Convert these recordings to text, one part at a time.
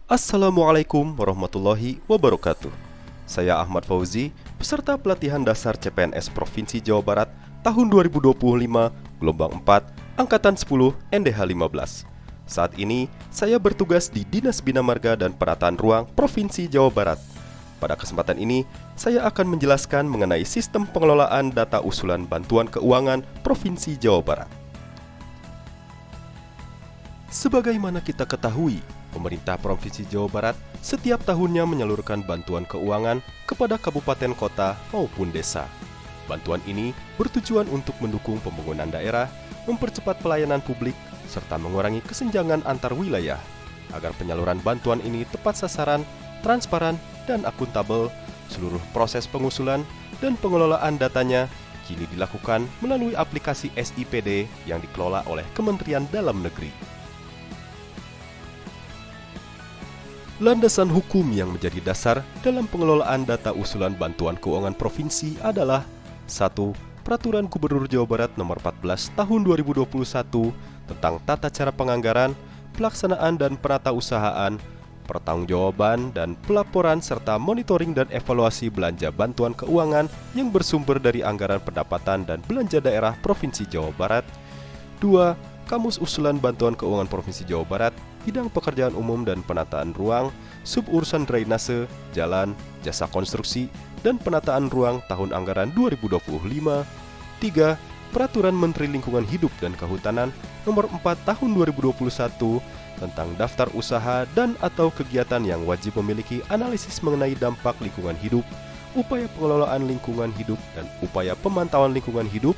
Assalamualaikum warahmatullahi wabarakatuh. Saya Ahmad Fauzi, peserta pelatihan dasar CPNS Provinsi Jawa Barat tahun 2025, gelombang 4, angkatan 10, NDH 15. Saat ini, saya bertugas di Dinas Bina Marga dan Penataan Ruang Provinsi Jawa Barat. Pada kesempatan ini, saya akan menjelaskan mengenai sistem pengelolaan data usulan bantuan keuangan Provinsi Jawa Barat. Sebagaimana kita ketahui, pemerintah Provinsi Jawa Barat setiap tahunnya menyalurkan bantuan keuangan kepada kabupaten kota maupun desa. Bantuan ini bertujuan untuk mendukung pembangunan daerah, mempercepat pelayanan publik, serta mengurangi kesenjangan antar wilayah, agar penyaluran bantuan ini tepat sasaran, transparan, dan akuntabel. Seluruh proses pengusulan dan pengelolaan datanya kini dilakukan melalui aplikasi SIPD yang dikelola oleh Kementerian Dalam Negeri. Landasan hukum yang menjadi dasar dalam pengelolaan data usulan bantuan keuangan provinsi adalah 1. Peraturan Gubernur Jawa Barat Nomor 14 Tahun 2021 tentang tata cara penganggaran, pelaksanaan dan penatausahaan, pertanggungjawaban dan pelaporan serta monitoring dan evaluasi belanja bantuan keuangan yang bersumber dari anggaran pendapatan dan belanja daerah Provinsi Jawa Barat. 2. Kamus Usulan Bantuan Keuangan Provinsi Jawa Barat, Bidang Pekerjaan Umum dan Penataan Ruang, Suburusan Drainase, Jalan, Jasa Konstruksi, dan Penataan Ruang tahun anggaran 2025. 3. Peraturan Menteri Lingkungan Hidup dan Kehutanan Nomor 4 Tahun 2021 tentang daftar usaha dan atau kegiatan yang wajib memiliki analisis mengenai dampak lingkungan hidup, upaya pengelolaan lingkungan hidup, dan upaya pemantauan lingkungan hidup,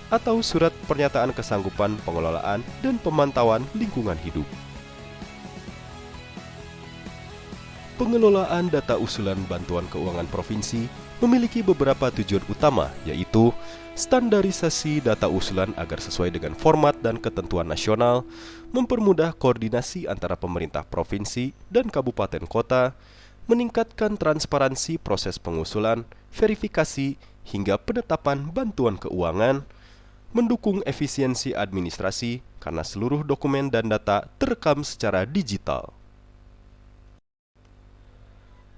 atau surat pernyataan kesanggupan pengelolaan dan pemantauan lingkungan hidup. Pengelolaan data usulan bantuan keuangan provinsi memiliki beberapa tujuan utama, yaitu standarisasi data usulan agar sesuai dengan format dan ketentuan nasional, mempermudah koordinasi antara pemerintah provinsi dan kabupaten kota, meningkatkan transparansi proses pengusulan, verifikasi, hingga penetapan bantuan keuangan, mendukung efisiensi administrasi karena seluruh dokumen dan data terekam secara digital.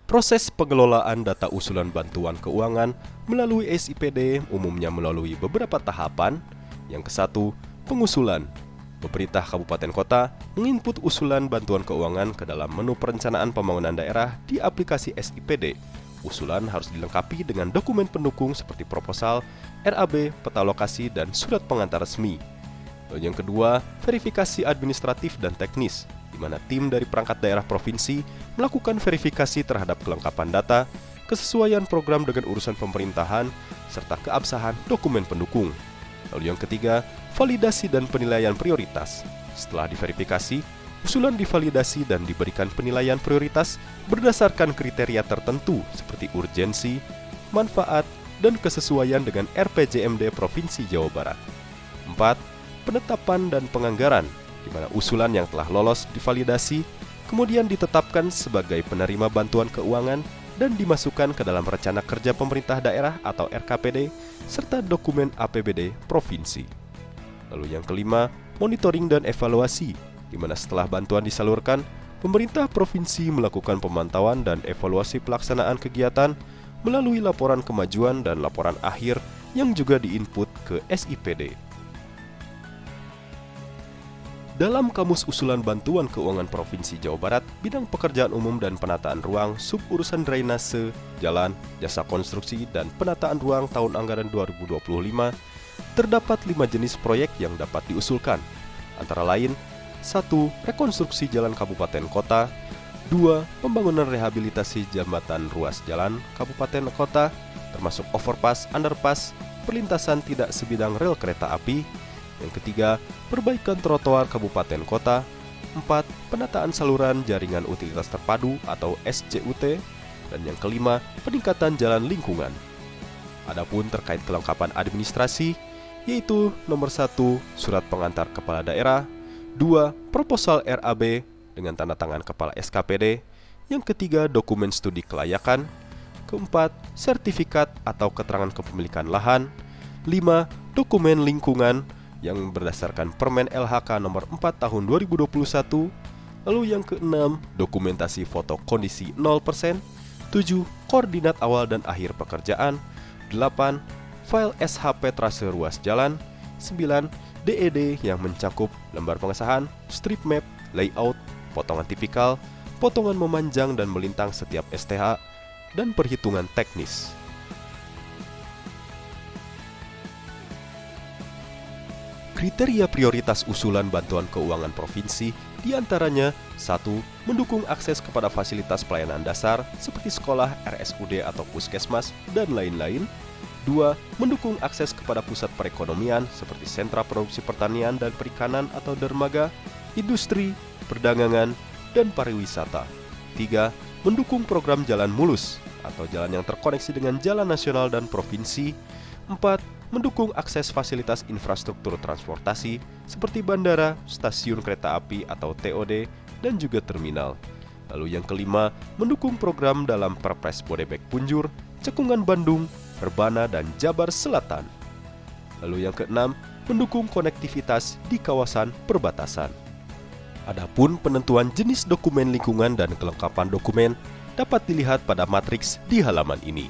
Proses pengelolaan data usulan bantuan keuangan melalui SIPD umumnya melalui beberapa tahapan. Yang ke-1, pengusulan. Pemerintah kabupaten kota menginput usulan bantuan keuangan ke dalam menu perencanaan pembangunan daerah di aplikasi SIPD. Usulan harus dilengkapi dengan dokumen pendukung seperti proposal, RAB, peta lokasi, dan surat pengantar resmi. Lalu yang kedua, verifikasi administratif dan teknis, di mana tim dari perangkat daerah provinsi melakukan verifikasi terhadap kelengkapan data, kesesuaian program dengan urusan pemerintahan, serta keabsahan dokumen pendukung. Lalu yang ketiga, validasi dan penilaian prioritas. Setelah diverifikasi, usulan divalidasi dan diberikan penilaian prioritas berdasarkan kriteria tertentu seperti urgensi, manfaat, dan kesesuaian dengan RPJMD Provinsi Jawa Barat. 4. Penetapan dan penganggaran, di mana usulan yang telah lolos divalidasi kemudian ditetapkan sebagai penerima bantuan keuangan dan dimasukkan ke dalam rencana kerja pemerintah daerah atau RKPD serta dokumen APBD provinsi. Lalu yang kelima, monitoring dan evaluasi, di mana setelah bantuan disalurkan, pemerintah provinsi melakukan pemantauan dan evaluasi pelaksanaan kegiatan melalui laporan kemajuan dan laporan akhir yang juga diinput ke SIPD. Dalam Kamus Usulan Bantuan Keuangan Provinsi Jawa Barat, Bidang Pekerjaan Umum dan Penataan Ruang, Suburusan Drainase, Jalan, Jasa Konstruksi, dan Penataan Ruang tahun anggaran 2025, terdapat 5 jenis proyek yang dapat diusulkan, antara lain 1. Rekonstruksi jalan kabupaten kota. 2. Pembangunan rehabilitasi jembatan ruas jalan kabupaten kota, termasuk overpass, underpass, perlintasan tidak sebidang rel kereta api. Yang ketiga, perbaikan trotoar kabupaten kota. 4. Penataan saluran jaringan utilitas terpadu atau SJUT. Dan yang kelima, peningkatan jalan lingkungan. Adapun terkait kelengkapan administrasi, yaitu nomor 1, surat pengantar kepala daerah. 2. Proposal RAB dengan tanda tangan kepala SKPD. Yang ketiga, dokumen studi kelayakan. Keempat, sertifikat atau keterangan kepemilikan lahan. 5. Dokumen lingkungan yang berdasarkan Permen LHK nomor 4 tahun 2021. Lalu yang keenam, dokumentasi foto kondisi 0%. 7. Koordinat awal dan akhir pekerjaan. 8. File SHP trase ruas jalan. 9. DED yang mencakup lembar pengesahan, strip map, layout, potongan tipikal, potongan memanjang dan melintang setiap STH, dan perhitungan teknis. Kriteria prioritas usulan bantuan keuangan provinsi diantaranya 1. Mendukung akses kepada fasilitas pelayanan dasar seperti sekolah, RSUD atau puskesmas, dan lain-lain. 2. Mendukung akses kepada pusat perekonomian seperti sentra produksi pertanian dan perikanan atau dermaga, industri, perdagangan, dan pariwisata. 3. Mendukung program jalan mulus atau jalan yang terkoneksi dengan jalan nasional dan provinsi. 4. Mendukung akses fasilitas infrastruktur transportasi seperti bandara, stasiun kereta api atau TOD, dan juga terminal. Lalu yang kelima, mendukung program dalam Perpres Bodebek Punjur, Cekungan Bandung, Rebana, dan Jabar Selatan. Lalu yang keenam, mendukung konektivitas di kawasan perbatasan. Adapun penentuan jenis dokumen lingkungan dan kelengkapan dokumen dapat dilihat pada matriks di halaman ini.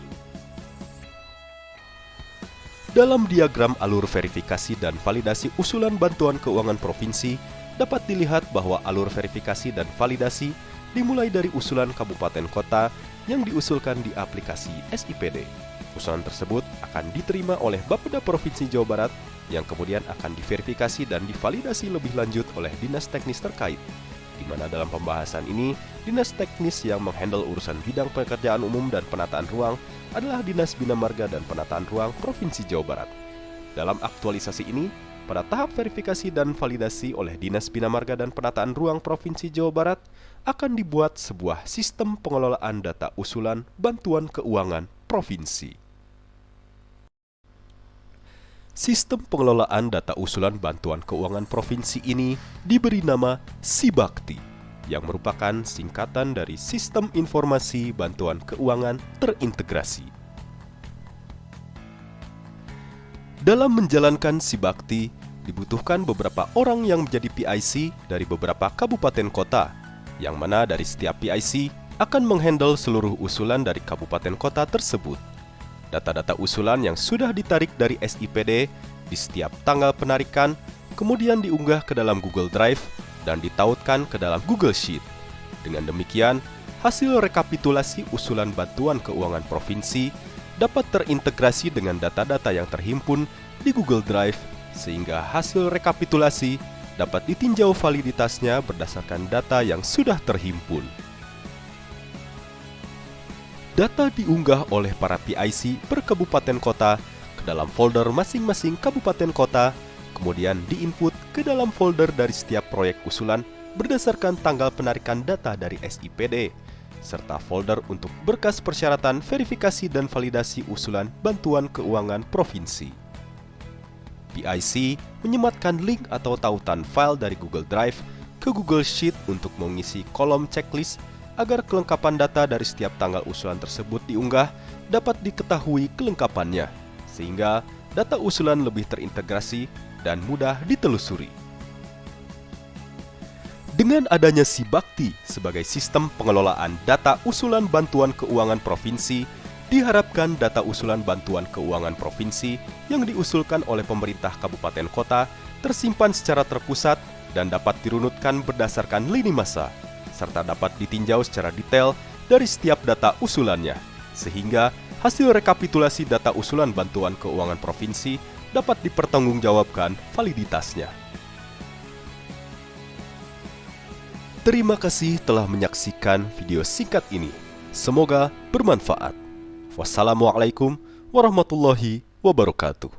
Dalam diagram alur verifikasi dan validasi usulan bantuan keuangan provinsi, dapat dilihat bahwa alur verifikasi dan validasi dimulai dari usulan kabupaten kota yang diusulkan di aplikasi SIPD. Usulan tersebut akan diterima oleh Bapeda Provinsi Jawa Barat yang kemudian akan diverifikasi dan divalidasi lebih lanjut oleh dinas teknis terkait, di mana dalam pembahasan ini, dinas teknis yang menghandle urusan bidang pekerjaan umum dan penataan ruang adalah Dinas Bina Marga dan Penataan Ruang Provinsi Jawa Barat. Dalam aktualisasi ini, pada tahap verifikasi dan validasi oleh Dinas Bina Marga dan Penataan Ruang Provinsi Jawa Barat, akan dibuat sebuah sistem pengelolaan data usulan bantuan keuangan provinsi. Sistem pengelolaan data usulan bantuan keuangan provinsi ini diberi nama Sibakti, yang merupakan singkatan dari Sistem Informasi Bantuan Keuangan Terintegrasi. Dalam menjalankan Sibakti, dibutuhkan beberapa orang yang menjadi PIC dari beberapa kabupaten kota, yang mana dari setiap PIC akan menghandle seluruh usulan dari kabupaten kota tersebut. Data-data usulan yang sudah ditarik dari SIPD di setiap tanggal penarikan kemudian diunggah ke dalam Google Drive dan ditautkan ke dalam Google Sheet. Dengan demikian, hasil rekapitulasi usulan bantuan keuangan provinsi dapat terintegrasi dengan data-data yang terhimpun di Google Drive, sehingga hasil rekapitulasi dapat ditinjau validitasnya berdasarkan data yang sudah terhimpun. Data diunggah oleh para PIC per kabupaten kota ke dalam folder masing-masing kabupaten kota, kemudian diinput ke dalam folder dari setiap proyek usulan berdasarkan tanggal penarikan data dari SIPD, serta folder untuk berkas persyaratan verifikasi dan validasi usulan bantuan keuangan provinsi. PIC menyematkan link atau tautan file dari Google Drive ke Google Sheet untuk mengisi kolom checklist agar kelengkapan data dari setiap tanggal usulan tersebut diunggah dapat diketahui kelengkapannya, sehingga data usulan lebih terintegrasi dan mudah ditelusuri. Dengan adanya Sibakti sebagai sistem pengelolaan data usulan bantuan keuangan provinsi, diharapkan data usulan bantuan keuangan provinsi yang diusulkan oleh pemerintah kabupaten kota tersimpan secara terpusat dan dapat dirunutkan berdasarkan lini masa, serta dapat ditinjau secara detail dari setiap data usulannya, sehingga hasil rekapitulasi data usulan bantuan keuangan provinsi dapat dipertanggungjawabkan validitasnya. Terima kasih telah menyaksikan video singkat ini. Semoga bermanfaat. Wassalamualaikum warahmatullahi wabarakatuh.